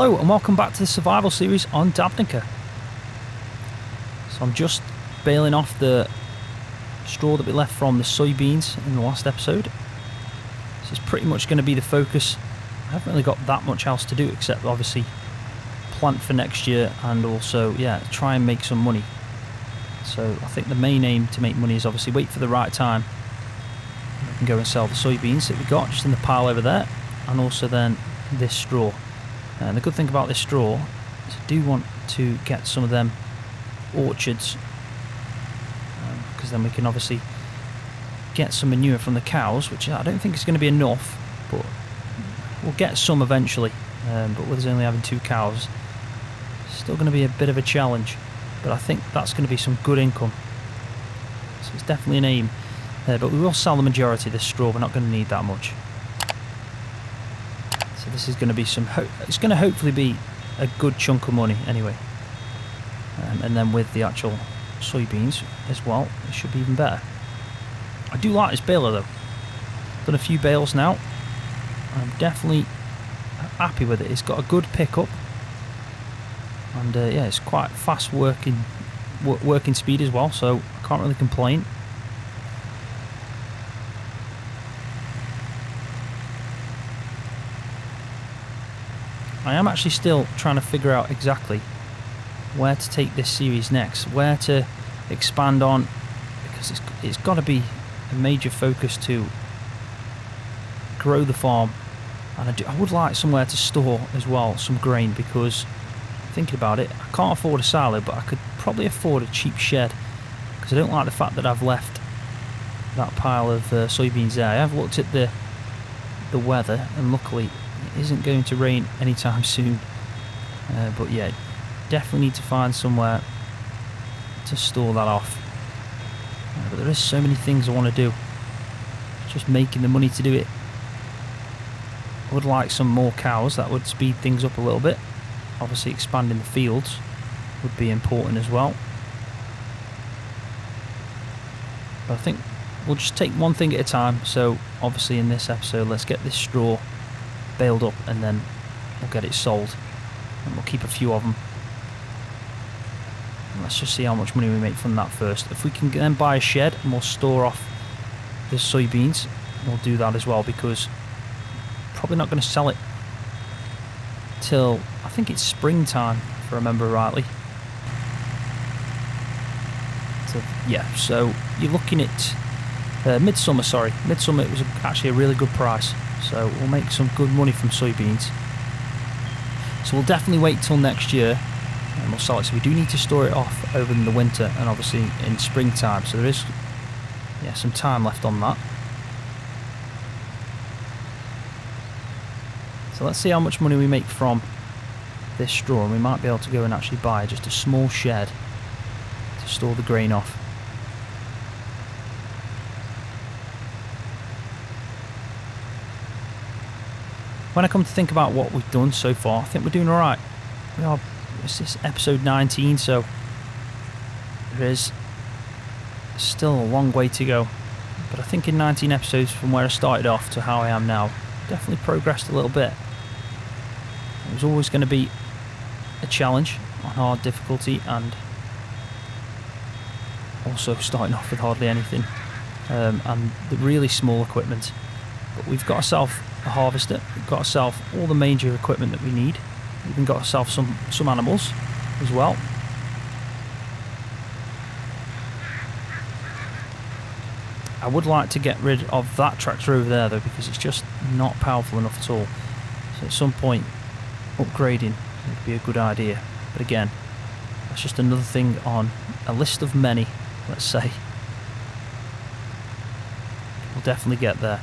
Hello and welcome back to the survival series on Dabnica. So I'm just baling off the straw that we left from the soybeans in the last episode. This is pretty much going to be the focus. I haven't really got that much else to do except obviously plant for next year and also, yeah, try and make some money. So I think the main aim to make money is obviously wait for the right time. We can go and sell the soybeans that we got just in the pile over there, and also then this straw. And the good thing about this straw is I do want to get some of them orchards, because then we can obviously get some manure from the cows, which I don't think is going to be enough, but we'll get some eventually. But with us only having 2 cows, it's still going to be a bit of a challenge, but I think that's going to be some good income. So it's definitely an aim, but we will sell the majority of this straw. We're not going to need that much. So this is going to be it's going to hopefully be a good chunk of money anyway. And then with the actual soybeans as well, it should be even better. I do like this baler though. Done a few bales now. I'm definitely happy with it. It's got a good pickup, and yeah, it's quite fast working speed as well, so I can't really complain. I am actually still trying to figure out exactly where to take this series next, where to expand on, because it's got to be a major focus to grow the farm. And I would like somewhere to store as well some grain, because thinking about it, I can't afford a silo, but I could probably afford a cheap shed, because I don't like the fact that I've left that pile of soybeans there. I have looked at the weather, and luckily it isn't going to rain anytime soon, but yeah, definitely need to find somewhere to store that off. But there is so many things I want to do, just making the money to do it. I would like some more cows. That would speed things up a little bit. Obviously expanding the fields would be important as well. But I think we'll just take one thing at a time. So obviously in this episode, let's get this straw baled up and then we'll get it sold. And we'll keep a few of them. And let's just see how much money we make from that first. If we can then buy a shed and we'll store off the soybeans, we'll do that as well, because probably not going to sell it till I think it's springtime, if I remember rightly. So, yeah, so you're looking at midsummer. Midsummer, it was actually a really good price, so we'll make some good money from soybeans. So we'll definitely wait till next year and we'll sell it. So we do need to store it off over in the winter and obviously in springtime, so there is, yeah, some time left on that. So let's see how much money we make from this straw, and we might be able to go and actually buy just a small shed to store the grain off. When I come to think about what we've done so far, I think we're doing alright. This is episode 19, so there is still a long way to go. But I think in 19 episodes from where I started off to how I am now, definitely progressed a little bit. It was always going to be a challenge on hard difficulty, and also starting off with hardly anything, and the really small equipment. But we've got ourselves a harvester, we've got ourselves all the major equipment that we need, we've even got ourselves some animals as well. I would like to get rid of that tractor over there though, because it's just not powerful enough at all. So at some point upgrading would be a good idea, but again, that's just another thing on a list of many, let's say. We'll definitely get there.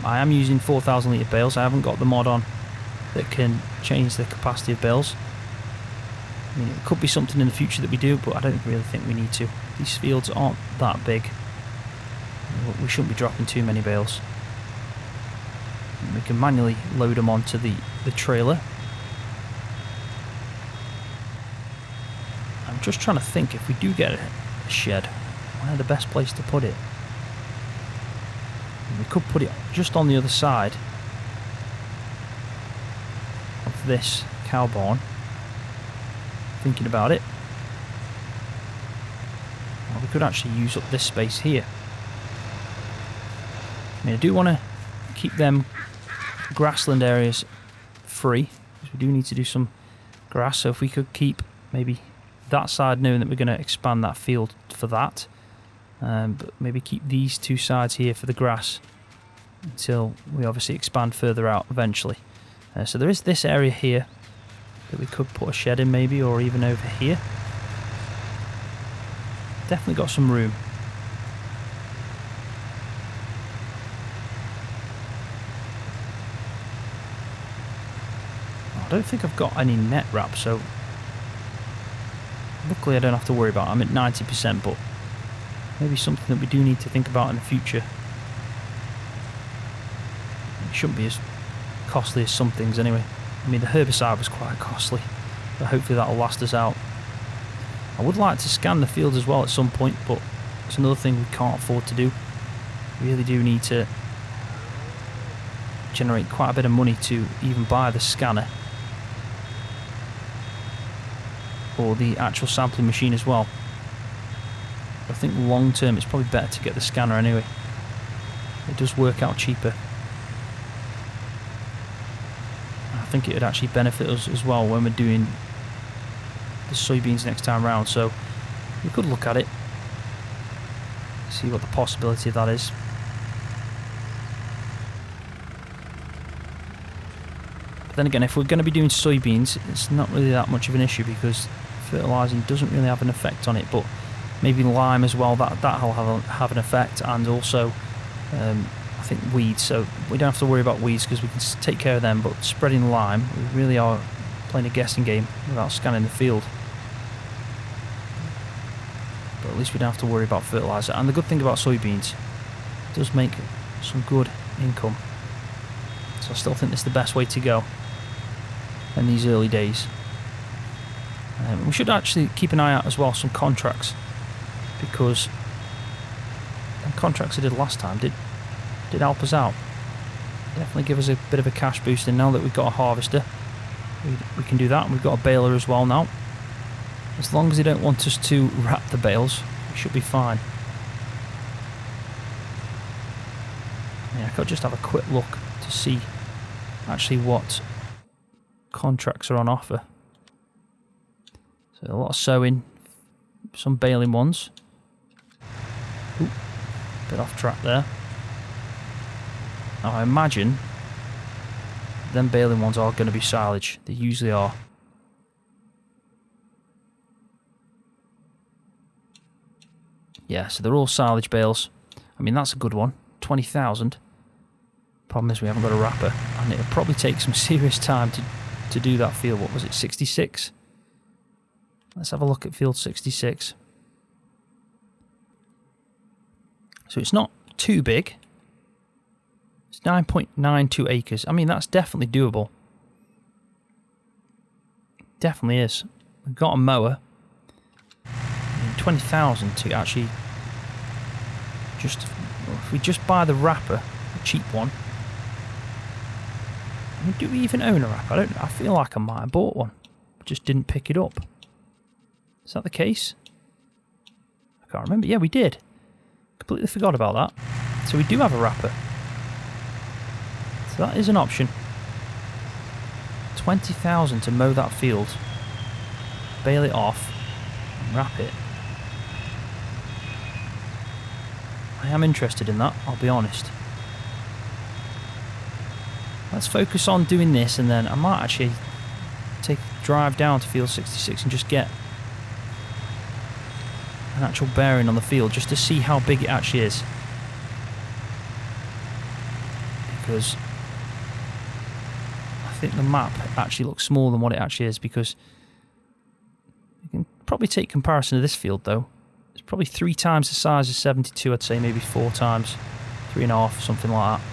I am using 4,000 litre bales. I haven't got the mod on that can change the capacity of bales. I mean, it could be something in the future that we do, but I don't really think we need to. These fields aren't that big. We shouldn't be dropping too many bales. We can manually load them onto the trailer. I'm just trying to think, if we do get a shed, where's the best place to put it? We could put it just on the other side. this cow barn, thinking about it, well, we could actually use up this space here. I mean, I do want to keep them grassland areas free, because we do need to do some grass. So if we could keep maybe that side, knowing that we're going to expand that field for that, but maybe keep these two sides here for the grass until we obviously expand further out eventually. So there is this area here that we could put a shed in maybe, or even over here. Definitely got some room. I don't think I've got any net wrap, so luckily I don't have to worry about it. I'm at 90%, but maybe something that we do need to think about in the future. It shouldn't be as costly as some things anyway. I mean, the herbicide was quite costly, but hopefully that'll last us out. I would like to scan the fields as well at some point, but it's another thing we can't afford to do. We really do need to generate quite a bit of money to even buy the scanner, or the actual sampling machine as well. I think long term it's probably better to get the scanner anyway. It does work out cheaper. I think it would actually benefit us as well when we're doing the soybeans next time round, so we could look at it, see what the possibility of that is. But then again, if we're going to be doing soybeans, it's not really that much of an issue because fertilising doesn't really have an effect on it, but maybe lime as well, that'll have an effect, and also I think weeds, so we don't have to worry about weeds because we can take care of them, but spreading lime, we really are playing a guessing game without scanning the field. But at least we don't have to worry about fertiliser. And the good thing about soybeans, it does make some good income, so I still think it's the best way to go in these early days. We should actually keep an eye out as well, some contracts, because the contracts I did last time did help us out. Definitely give us a bit of a cash boost, and now that we've got a harvester, we can do that, and we've got a baler as well now. As long as they don't want us to wrap the bales, we should be fine. Yeah, I could just have a quick look to see actually what contracts are on offer. So a lot of sowing, some baling ones. Ooh, bit off track there. Now I imagine them baling ones are going to be silage. They usually are. Yeah, so they're all silage bales. I mean, that's a good one. 20,000. Problem is we haven't got a wrapper, and it'll probably take some serious time to do that field. What was it, 66? Let's have a look at field 66. So it's not too big. It's 9.92 acres. I mean, that's definitely doable. Definitely is. We've got a mower. 20,000 to actually just, if we just buy the wrapper, a cheap one. I mean, do we even own a wrapper? I feel like I might have bought one, just didn't pick it up. Is that the case? I can't remember. Yeah, we did. Completely forgot about that. So we do have a wrapper. So that is an option. 20,000 to mow that field, bale it off, and wrap it. I am interested in that, I'll be honest. Let's focus on doing this, and then I might actually drive down to field 66 and just get an actual bearing on the field just to see how big it actually is. Because I think the map actually looks smaller than what it actually is, because you can probably take comparison to this field though. It's probably 3 times the size of 72, I'd say, maybe 4 times, 3.5, something like that.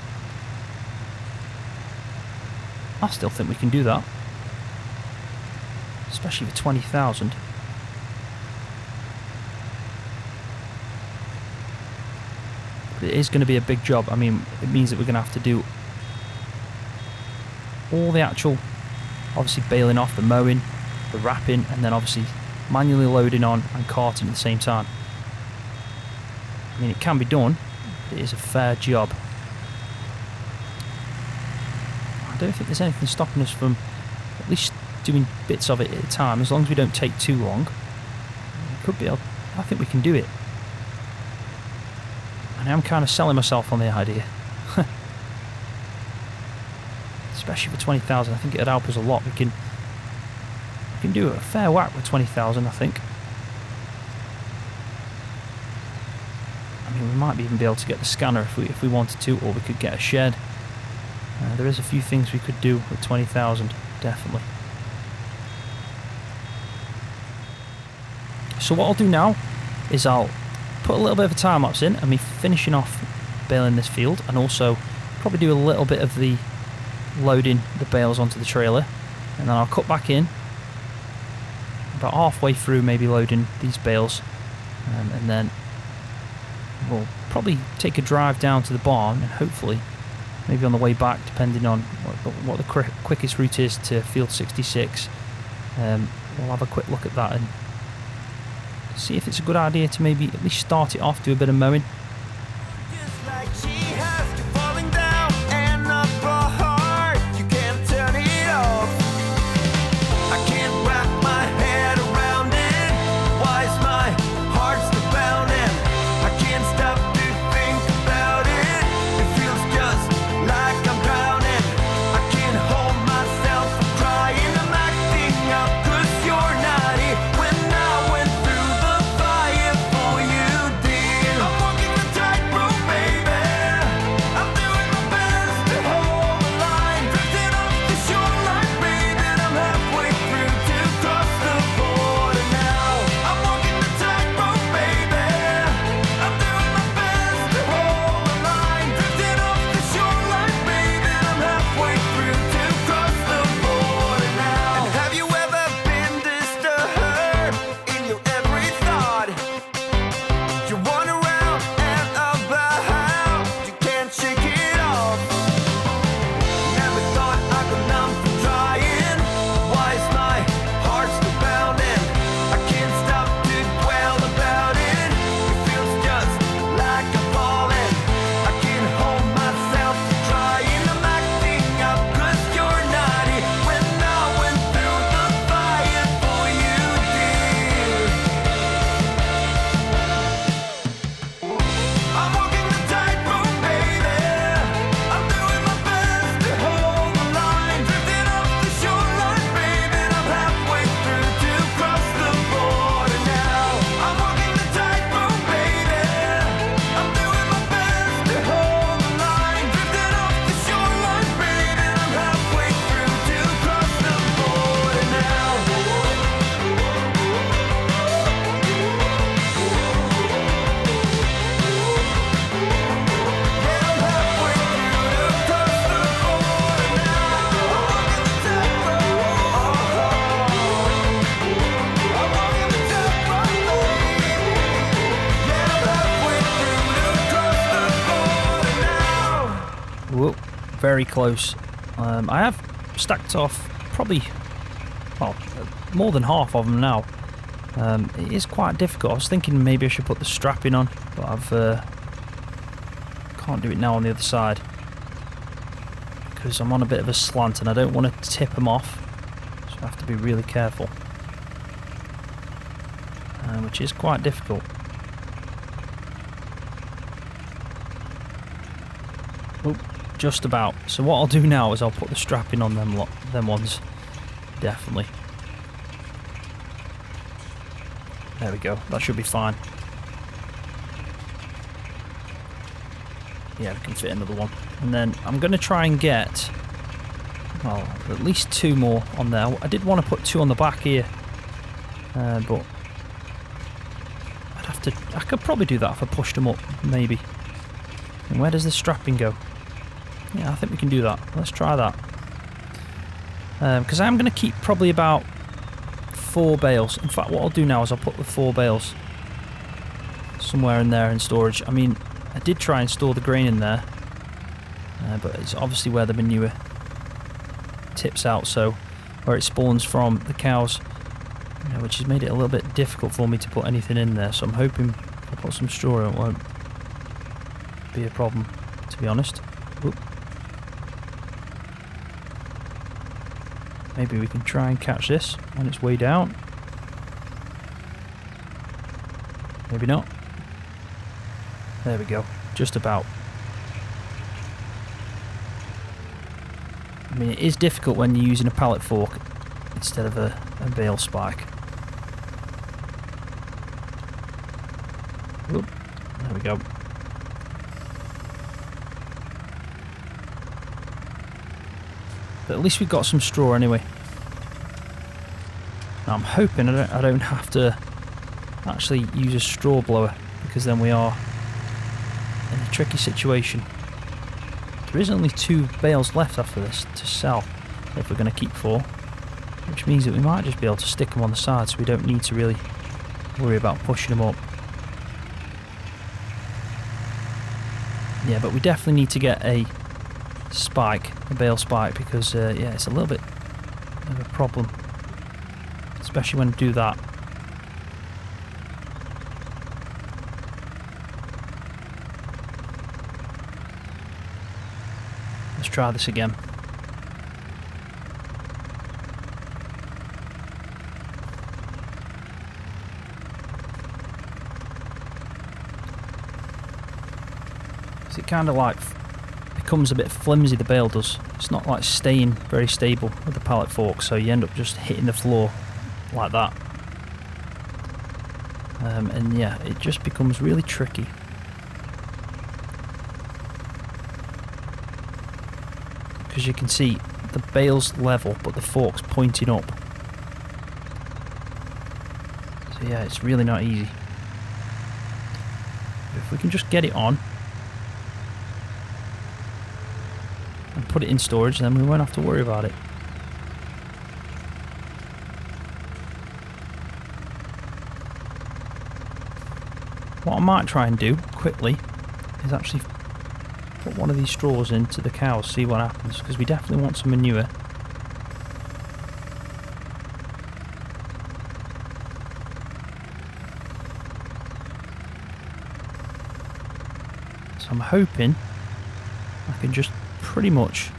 I still think we can do that, especially for 20,000. It is going to be a big job. I mean, it means that we're going to have to do all the actual obviously baling off, the mowing, the wrapping, and then obviously manually loading on and carting at the same time. I mean, it can be done, but it is a fair job. I don't think there's anything stopping us from at least doing bits of it at a time, as long as we don't take too long. We could be able, I think we can do it. And I'm kind of selling myself on the idea. Especially for 20,000, I think it'd help us a lot. We can do a fair whack with 20,000, I think. I mean, we might even be able to get the scanner if we wanted to, or we could get a shed. There is a few things we could do with 20,000, definitely. So what I'll do now is I'll put a little bit of a time lapse in, and me finishing off baling this field, and also probably do a little bit of the loading the bales onto the trailer, and then I'll cut back in about halfway through, maybe loading these bales, and then we'll probably take a drive down to the barn, and hopefully maybe on the way back, depending on what the quickest route is to field 66, we'll have a quick look at that and see if it's a good idea to maybe at least start it off, do a bit of mowing. Whoa, very close. I have stacked off probably, well, more than half of them now. It is quite difficult. I was thinking maybe I should put the strapping on, but I've can't do it now on the other side because I'm on a bit of a slant and I don't want to tip them off, so I have to be really careful, which is quite difficult. Oh, just about. So what I'll do now is I'll put the strapping on them ones, definitely. There we go, that should be fine. Yeah, we can fit another one. And then I'm going to try and get, well, at least 2 more on there. I did want to put 2 on the back here, but I'd have to, I could probably do that if I pushed them up, maybe. And where does the strapping go? Yeah, I think we can do that. Let's try that. Because I'm going to keep probably about 4 bales. In fact, what I'll do now is I'll put the 4 bales somewhere in there in storage. I mean, I did try and store the grain in there, but it's obviously where the manure tips out, so where it spawns from the cows, which has made it a little bit difficult for me to put anything in there. So I'm hoping if I put some straw in, it won't be a problem, to be honest. Oop. Maybe we can try and catch this when it's way down. Maybe not. There we go. Just about. I mean, it is difficult when you're using a pallet fork instead of a bale spike. Oop. There we go. But at least we've got some straw anyway. Now I'm hoping I don't have to actually use a straw blower, because then we are in a tricky situation. There is only 2 bales left after this to sell, if we're going to keep 4, which means that we might just be able to stick them on the side, so we don't need to really worry about pushing them up. Yeah, but we definitely need to get a spike, a bale spike, because yeah, it's a little bit of a problem, especially when you do that. Let's try this again. So it kind of like becomes a bit flimsy, the bale does. It's not like staying very stable with the pallet fork, so you end up just hitting the floor like that. And yeah, it just becomes really tricky. Because you can see the bale's level, but the fork's pointing up. So yeah, it's really not easy. If we can just get it on and put it in storage, then we won't have to worry about it. What I might try and do quickly is actually put one of these straws into the cows, see what happens, because we definitely want some manure. So I'm hoping I can just pretty much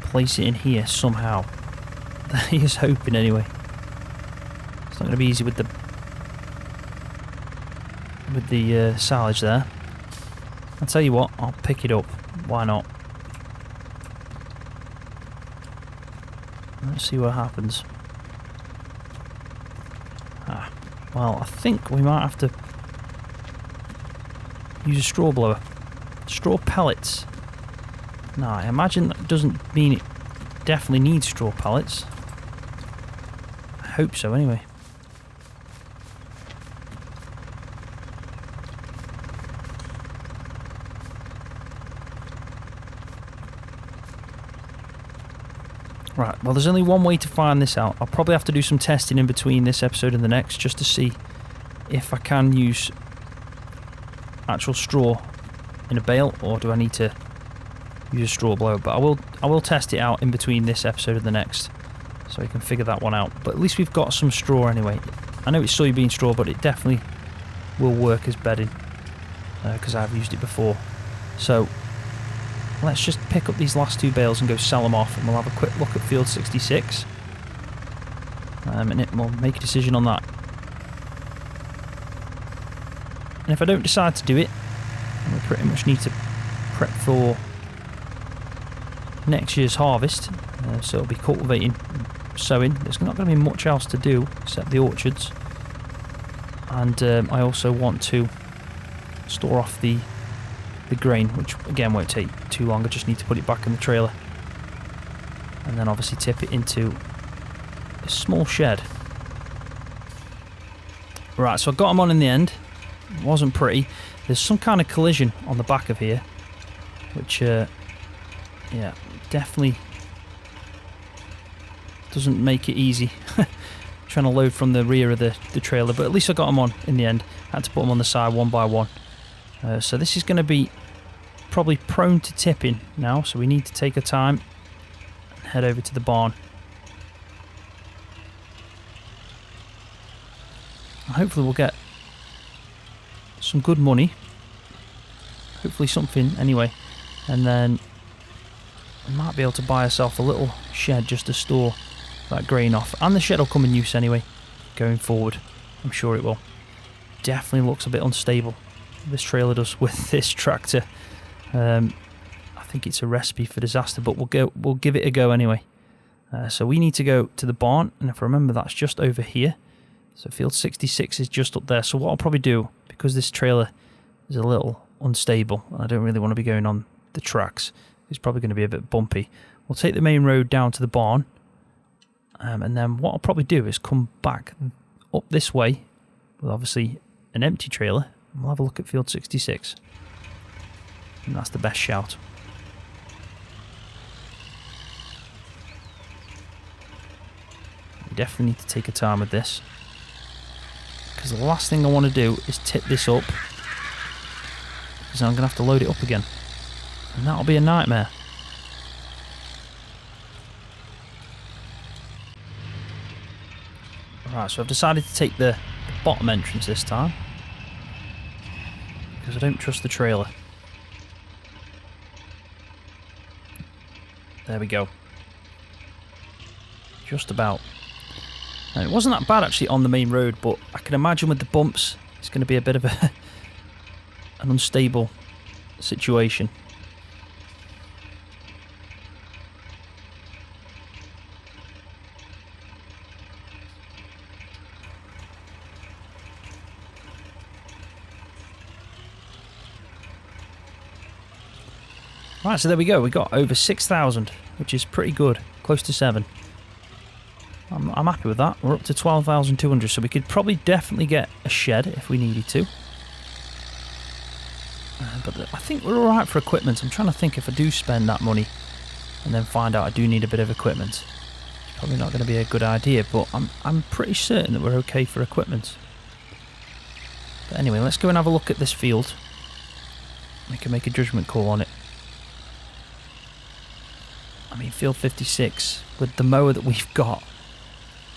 place it in here somehow. He is hoping anyway. It's not going to be easy with the silage there. I'll tell you what, I'll pick it up. Why not? Let's see what happens. Well, I think we might have to use a straw blower. Straw pellets. Now, I imagine that doesn't mean it definitely needs straw pellets. I hope so anyway. Right, well, there's only one way to find this out. I'll probably have to do some testing in between this episode and the next, just to see if I can use actual straw in a bale, or do I need to use a straw blower. But I will test it out in between this episode and the next, so we can figure that one out. But at least we've got some straw anyway. I know it's soybean straw, but it definitely will work as bedding, because I've used it before. So let's just pick up these last 2 bales and go sell them off, and we'll have a quick look at field 66, and we'll make a decision on that. And if I don't decide to do it, then we pretty much need to prep for next year's harvest. So it'll be cultivating, sowing. There's not going to be much else to do except the orchards. And I also want to store off the grain, which again won't take too long. I just need to put it back in the trailer, and then obviously tip it into a small shed. Right, so I got them on in the end. It wasn't pretty. There's some kind of collision on the back of here, which yeah, definitely doesn't make it easy trying to load from the rear of the trailer. But at least I got them on in the end. I had to put them on the side one by one. So this is going to be probably prone to tipping now, so we need to take our time and head over to the barn. And hopefully we'll get some good money. Hopefully something anyway. And then we might be able to buy ourselves a little shed just to store that grain off. And the shed will come in use anyway, going forward. I'm sure it will. Definitely looks a bit unstable, this trailer does, with this tractor. I think it's a recipe for disaster, but we'll give it a go anyway. So we need to go to the barn, and if I remember, that's just over here. So field 66 is just up there. So what I'll probably do, because this trailer is a little unstable, and I don't really want to be going on the tracks, it's probably going to be a bit bumpy. We'll take the main road down to the barn, and then what I'll probably do is come back up this way with obviously an empty trailer, and we'll have a look at field 66. And that's the best shout. You definitely need to take your time with this, because the last thing I want to do is tip this up, because I'm going to have to load it up again, and that'll be a nightmare. Right, so I've decided to take the bottom entrance this time, because I don't trust the trailer. There we go. Just about. And it wasn't that bad actually on the main road, but I can imagine with the bumps it's going to be a bit of an unstable situation. Right, so there we go. We got over 6,000, which is pretty good. Close to 7. I'm happy with that. We're up to 12,200, so we could probably definitely get a shed if we needed to. But I think we're alright for equipment. I'm trying to think if I do spend that money and then find out I do need a bit of equipment. It's probably not going to be a good idea, but I'm pretty certain that we're okay for equipment. But anyway, let's go and have a look at this field. We can make a judgment call on it. I mean, field 56, with the mower that we've got,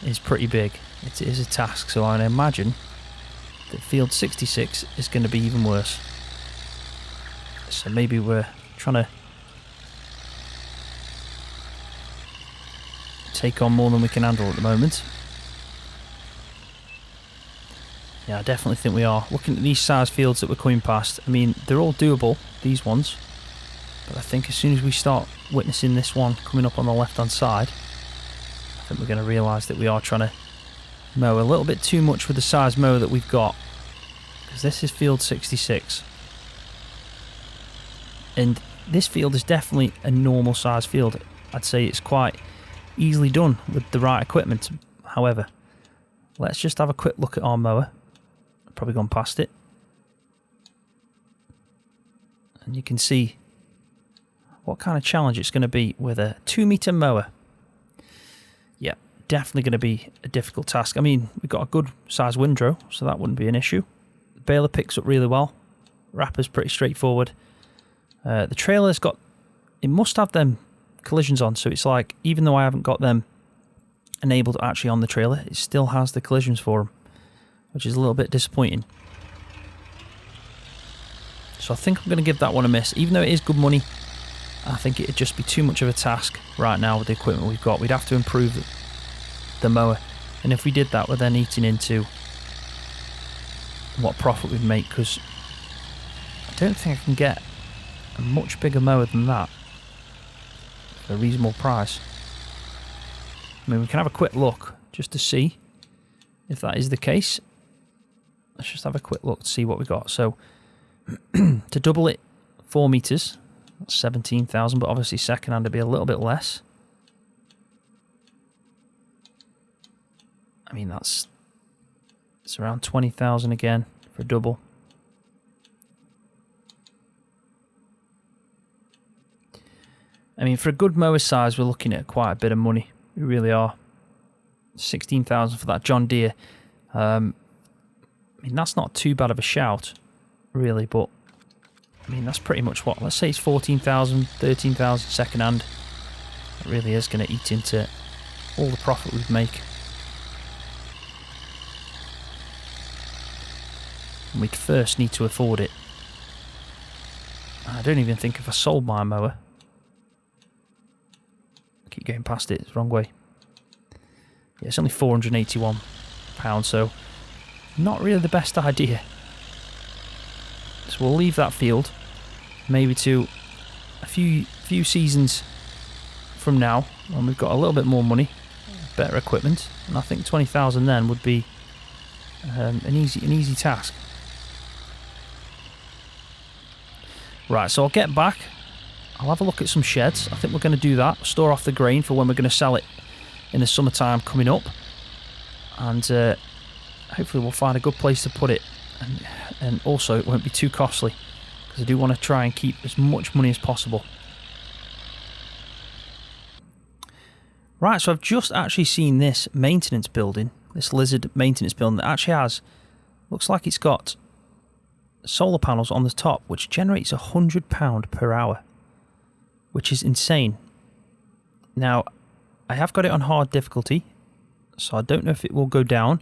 is pretty big. It is a task, so I imagine that field 66 is going to be even worse. So maybe we're trying to take on more than we can handle at the moment. Yeah, I definitely think we are. Looking at these size fields that we're coming past, I mean, they're all doable, these ones. But I think as soon as we start witnessing this one coming up on the left-hand side, I think we're going to realise that we are trying to mow a little bit too much with the size mow that we've got. Because this is field 66. And this field is definitely a normal size field. I'd say it's quite easily done with the right equipment. However, let's just have a quick look at our mower. I've probably gone past it. And you can see what kind of challenge it's going to be with a 2-meter mower. Yeah, definitely going to be a difficult task. I mean, we've got a good size windrow, so that wouldn't be an issue. The baler picks up really well. Wrapper's pretty straightforward. The trailer's got... It must have them collisions on, so it's like, even though I haven't got them enabled actually on the trailer, it still has the collisions for them, which is a little bit disappointing. So I think I'm going to give that one a miss. Even though it is good money, I think it'd just be too much of a task right now with the equipment we've got. We'd have to improve the mower. And if we did that, we're then eating into what profit we'd make, because I don't think I can get a much bigger mower than that for a reasonable price. I mean, we can have a quick look just to see if that is the case. Let's just have a quick look to see what we got. So, to double it, 4 meters. That's 17,000, but obviously second hand would be a little bit less. I mean, it's around 20,000 again for a double. I mean, for a good mower size, we're looking at quite a bit of money. We really are. 16,000 for that John Deere. I mean, that's not too bad of a shout, really, but I mean, that's pretty much what, let's say it's 14,000, 13,000 second hand. It really is going to eat into all the profit we'd make. And we'd first need to afford it. I don't even think if I sold my mower. I keep going past it, it's the wrong way. Yeah, it's only £481, so not really the best idea. So we'll leave that field, maybe to a few seasons from now, when we've got a little bit more money, better equipment, and I think 20,000 then would be an easy task. Right, so I'll get back. I'll have a look at some sheds. I think we're going to do that. Store off the grain for when we're going to sell it in the summertime coming up, and hopefully we'll find a good place to put it. And also it won't be too costly, because I do want to try and keep as much money as possible. Right, so I've just actually seen this maintenance building, this Lizard maintenance building that actually has, looks like it's got solar panels on the top, which generates £100 per hour, which is insane. Now, I have got it on hard difficulty, so I don't know if it will go down,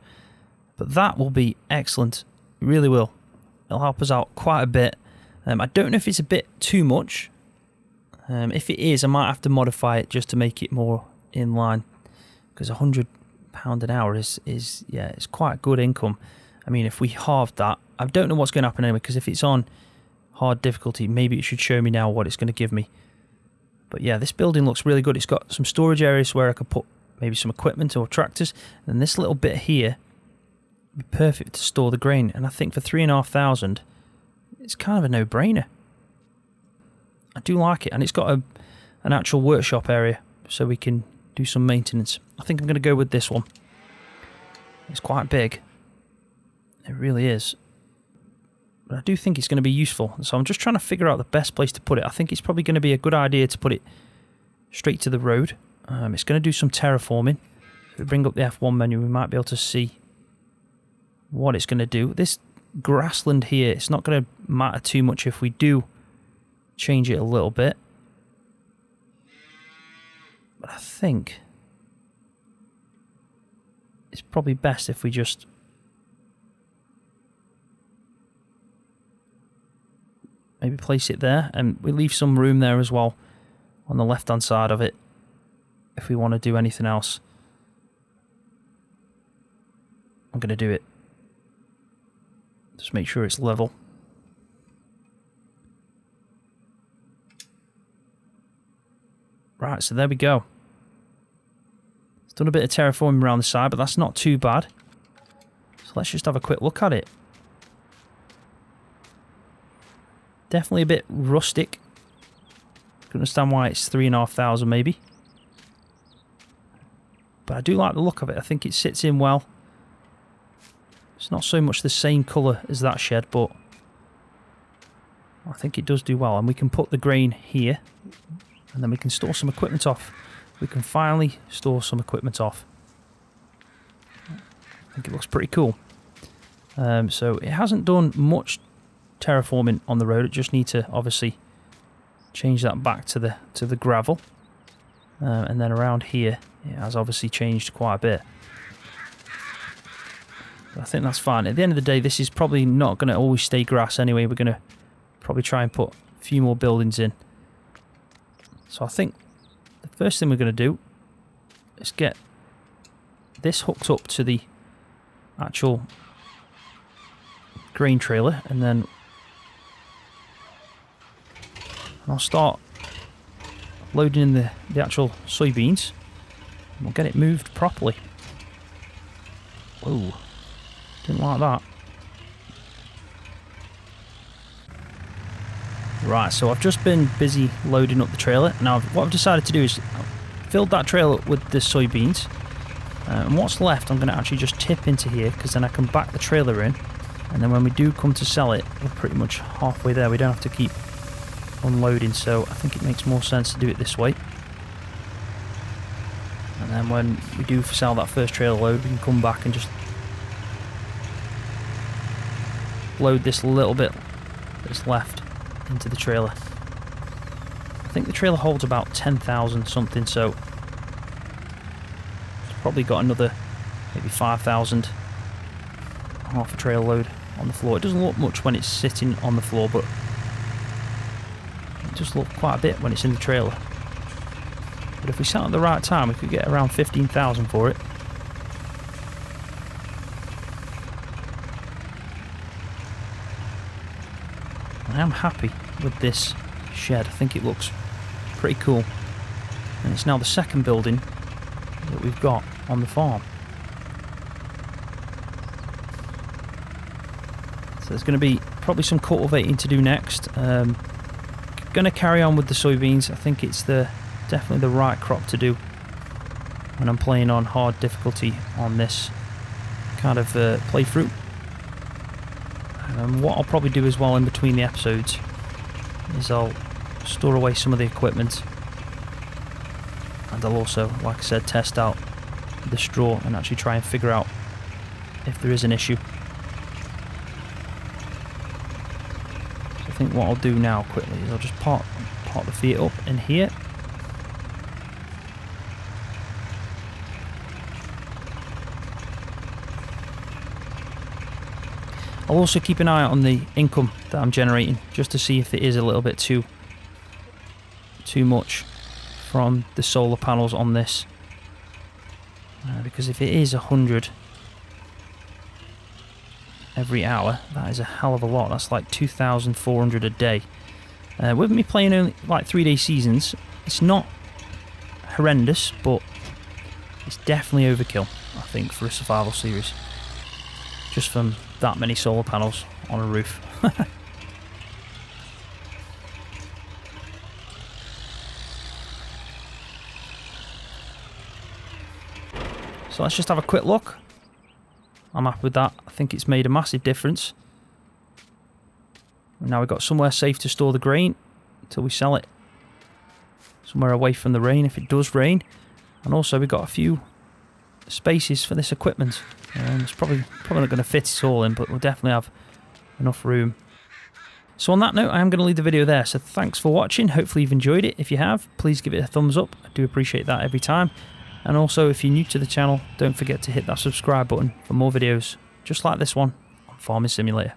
but that will be excellent. It really will. It'll help us out quite a bit. I don't know if it's a bit too much. If it is, I might have to modify it just to make it more in line, because £100 an hour is it's quite good income. I mean, if we halved that, I don't know what's going to happen anyway, because if it's on hard difficulty, maybe it should show me now what it's going to give me. But yeah, this building looks really good. It's got some storage areas where I could put maybe some equipment or tractors, and this little bit here would be perfect to store the grain. And I think for 3,500, it's kind of a no-brainer. I do like it, and it's got an actual workshop area, so we can do some maintenance. I think I'm going to go with this one. It's quite big. It really is. But I do think it's going to be useful. So I'm just trying to figure out the best place to put it. I think it's probably going to be a good idea to put it straight to the road. It's going to do some terraforming. If we bring up the F1 menu, we might be able to see what it's going to do. This grassland here, it's not going to matter too much if we do change it a little bit. But I think it's probably best if we just maybe place it there, and we leave some room there as well on the left hand side of it if we want to do anything else. I'm going to do it. Just make sure it's level. Right, so there we go. It's done a bit of terraforming around the side, but that's not too bad. So let's just have a quick look at it. Definitely a bit rustic. I can understand why it's 3,500 maybe. But I do like the look of it. I think it sits in well. It's not so much the same colour as that shed, but I think it does do well. And we can put the grain here, and then we can store some equipment off. We can finally store some equipment off. I think it looks pretty cool. So it hasn't done much terraforming on the road. It just need to obviously change that back to the gravel, and then around here it has obviously changed quite a bit. But I think that's fine. At the end of the day, this is probably not going to always stay grass anyway. We're going to probably try and put a few more buildings in. So I think the first thing we're going to do is get this hooked up to the actual grain trailer, and then I'll start loading in the actual soybeans, and we'll get it moved properly. Whoa, didn't like that. Right, so I've just been busy loading up the trailer. Now what I've decided to do is fill that trailer up with the soybeans, and what's left I'm going to actually just tip into here, because then I can back the trailer in, and then when we do come to sell it, we're pretty much halfway there. We don't have to keep unloading, so I think it makes more sense to do it this way. And then when we do sell that first trailer load, we can come back and just load this little bit that's left into the trailer. I think the trailer holds about 10,000 something, so it's probably got another maybe 5,000, half a trailer load on the floor. It doesn't look much when it's sitting on the floor, but it does look quite a bit when it's in the trailer. But if we sat at the right time, we could get around 15,000 for it. I am happy with this shed. I think it looks pretty cool. And it's now the second building that we've got on the farm. So there's going to be probably some cultivating to do next. Going to carry on with the soybeans. I think it's definitely the right crop to do when I'm playing on hard difficulty on this kind of playthrough. What I'll probably do as well in between the episodes is I'll store away some of the equipment, and I'll also, like I said, test out the straw and actually try and figure out if there is an issue. So I think what I'll do now quickly is I'll just park the Fiat up in here. I'll also keep an eye on the income that I'm generating, just to see if it is a little bit too much from the solar panels on this. Because if it is 100 every hour, that is a hell of a lot. That's like 2,400 a day. With me playing only like 3-day seasons, it's not horrendous, but it's definitely overkill, I think, for a survival series. Just from that many solar panels on a roof. So let's just have a quick look. I'm happy with that. I think it's made a massive difference. And now we've got somewhere safe to store the grain until we sell it. Somewhere away from the rain if it does rain. And also we've got a few spaces for this equipment. It's probably not going to fit it all in, but we'll definitely have enough room. So on that note, I am going to leave the video there. So thanks for watching. Hopefully you've enjoyed it. If you have, please give it a thumbs up. I do appreciate that every time. And also, if you're new to the channel, don't forget to hit that subscribe button for more videos just like this one on Farming Simulator.